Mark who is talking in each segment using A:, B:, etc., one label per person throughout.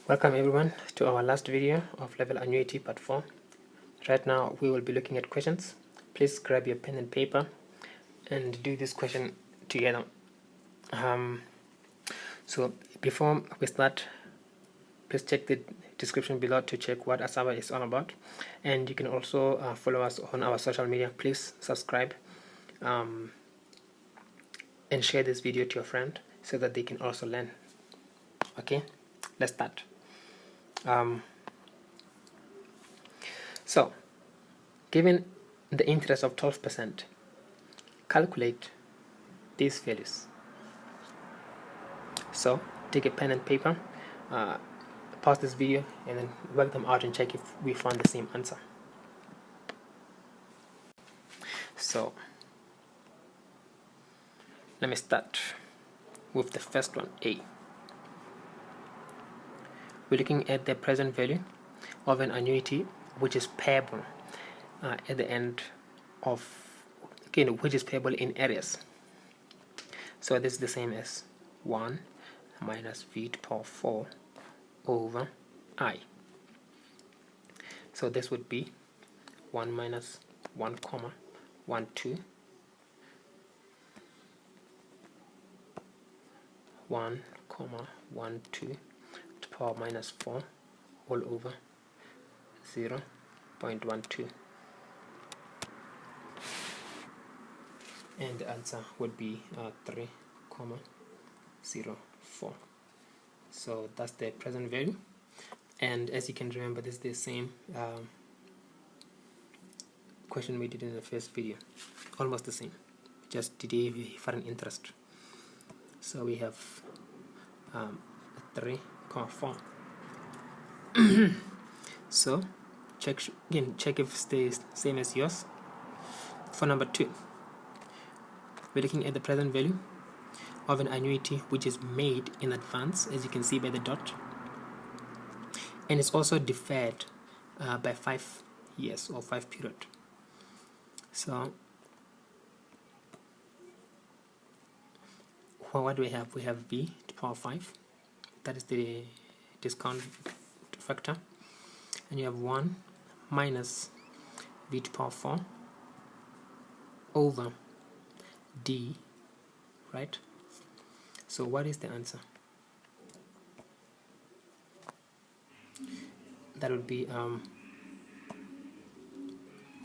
A: Welcome everyone to our last video of level annuity part 4. Right now we will be looking at questions. Please grab your pen and paper and do this question together. So before we start, please check the description below to check what ASABA is all about, and you can also follow us on our social media. Please subscribe and share this video to your friend so that they can also learn. Okay, let's start. So given the interest of 12%, calculate these values. So take a pen and paper, pause this video and then work them out and check if we found the same answer. So let me start with the first one, A. We're looking at the present value of an annuity which is payable at the end of, which is payable in arrears. So this is the same as 1 minus v to the power 4 over I. So this would be 1 minus 1 comma 1 2 1 comma 1 2 to the power minus 4 all over 0.12, and the answer would be 3.04. So that's the present value, and as you can remember, this is the same question we did in the first video, almost the same, just today we for an interest. So we have 3.4. So check if it's the same as yours. For number 2, we're looking at the present value of an annuity which is made in advance, as you can see by the dot, and it's also deferred by 5 years or 5 period. So what do we have? We have v to the power 5, that is the discount factor, and you have 1 minus v to the power 4 over d, right? So what is the answer? That would be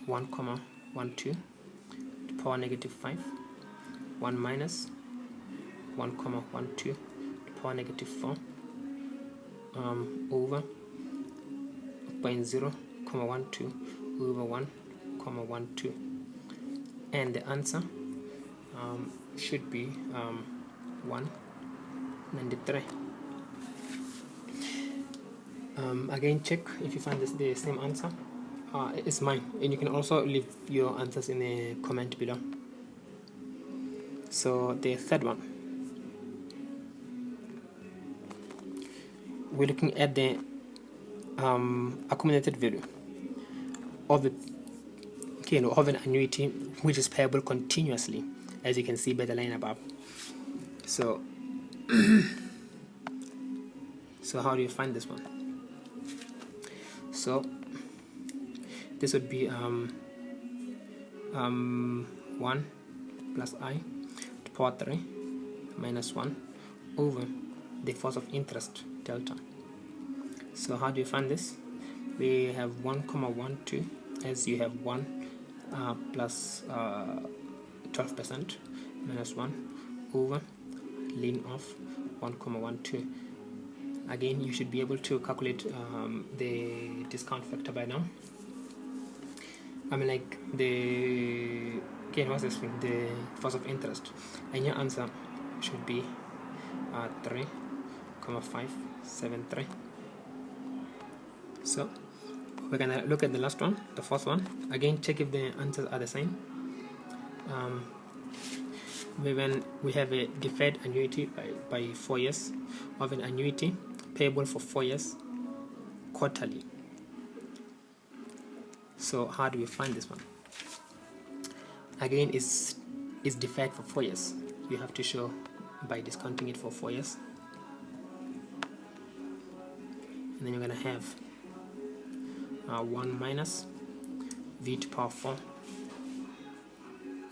A: 1 comma 1 2 to the power negative 5, 1 minus 1 comma 1 2 to the power negative 4 over 0.0 comma 1 2 over 1 comma 1 2, and the answer should be 193. Again, check if you find this the same answer. It's mine, and you can also leave your answers in the comment below. So the third one, we're looking at the accumulated value of the of an annuity which is payable continuously, as you can see by the line above. So so how do you find this one? So this would be 1 plus I to the power 3 minus 1 over the force of interest delta. So how do you find this? We have 1 comma 1 2, as you have 1 plus 12% minus 1 over lean off 1 comma 1 2. Again, you should be able to calculate the discount factor by now. I mean, like what's this thing? The force of interest, and your answer should be 3.573. So we're gonna look at the last one, the fourth one. Again, check if the answers are the same. When we have a deferred annuity by 4 years, of an annuity payable for 4 years quarterly. So how do we find this one? Again, it's deferred for 4 years. You have to show by discounting it for 4 years. and then you're going to have 1 minus v to power 4.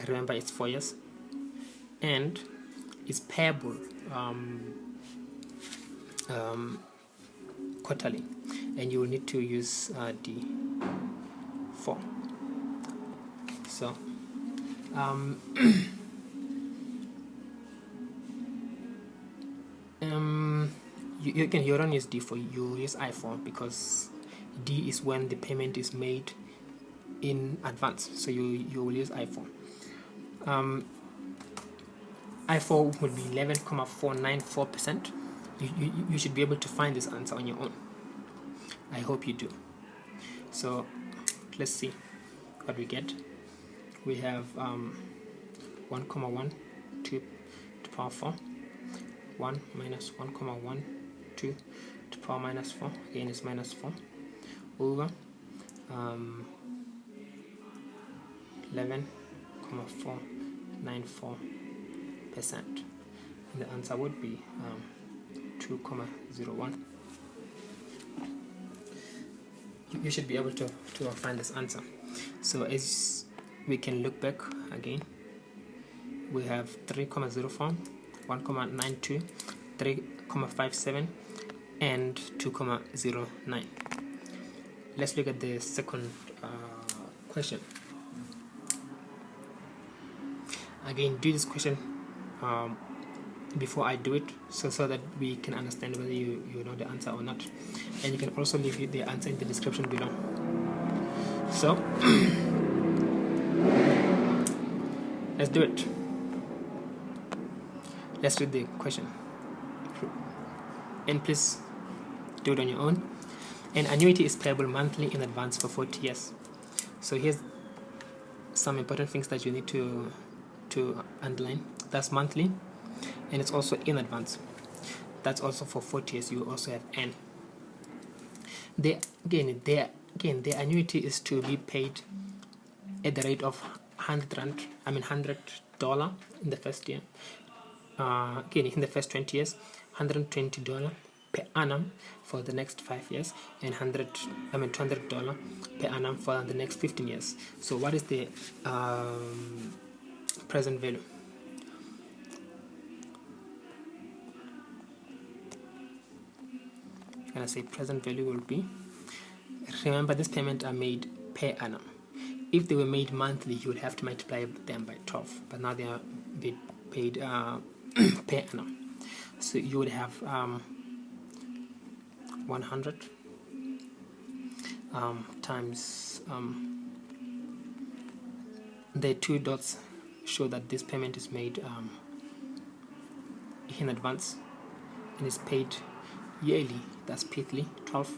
A: Remember, it's 4 years, and it's payable quarterly, and you will need to use D4. So you don't use D4, you use I4, because D is when the payment is made in advance, so you will use I4. I4 would be 11.494%. You should be able to find this answer on your own. I hope you do. So let's see what we get. We have 1.1 to power 4, 1 minus 1.1 to power minus 4, again is minus 4, over 11.494%, and the answer would be 2.01. You should be able to find this answer. So as we can look back again, we have 3.04, 1.92, 3.57, and 2.09. Let's look at the second question. Again, do this question before I do it, so that we can understand whether you know the answer or not. And you can also leave the answer in the description below. So let's do it. Let's read the question, and please do it on your own. An annuity is payable monthly in advance for 40 years. So here's some important things that you need to underline. That's monthly, and it's also in advance. That's also for 40 years. You also have N. The annuity is to be paid at the rate of $100 in the first year. Again, in the first 20 years, $120 per annum for the next 5 years, and $200 per annum for the next 15 years. So what is the present value? And I say present value will be, remember, these payments are made per annum. If they were made monthly, you would have to multiply them by 12, but now they are paid per annum. So you would have 100 times the 2 dots show that this payment is made in advance and is paid yearly. That's P3, 12.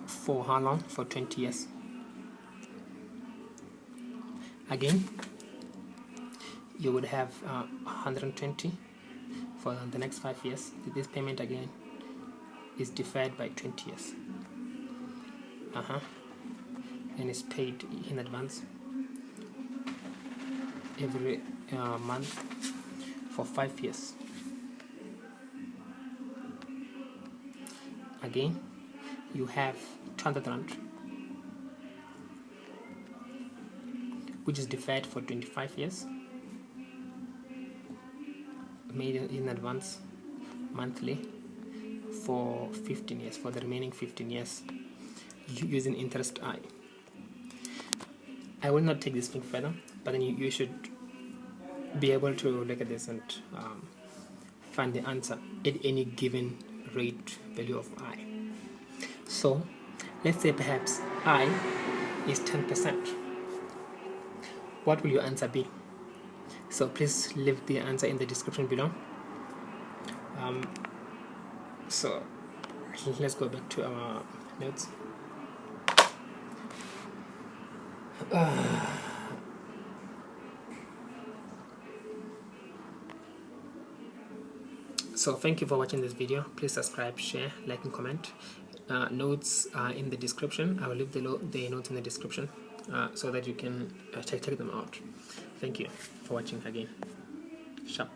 A: For how long? For 20 years. Again, you would have 120 for the next 5 years. This payment again is deferred by 20 years. And is paid in advance every month for 5 years. Again, you have 200 rand, which is deferred for 25 years, made in advance monthly for 15 years, for the remaining 15 years, using interest I. I will not take this thing further, but then you should be able to look at this and find the answer at any given rate value of I. So let's say perhaps I is 10%. What will your answer be? So please leave the answer in the description below. So let's go back to our notes. So thank you for watching this video. Please subscribe, share, like, and comment. Notes are in the description. I will leave the notes in the description so that you can check them out. Thank you for watching again. Sharp.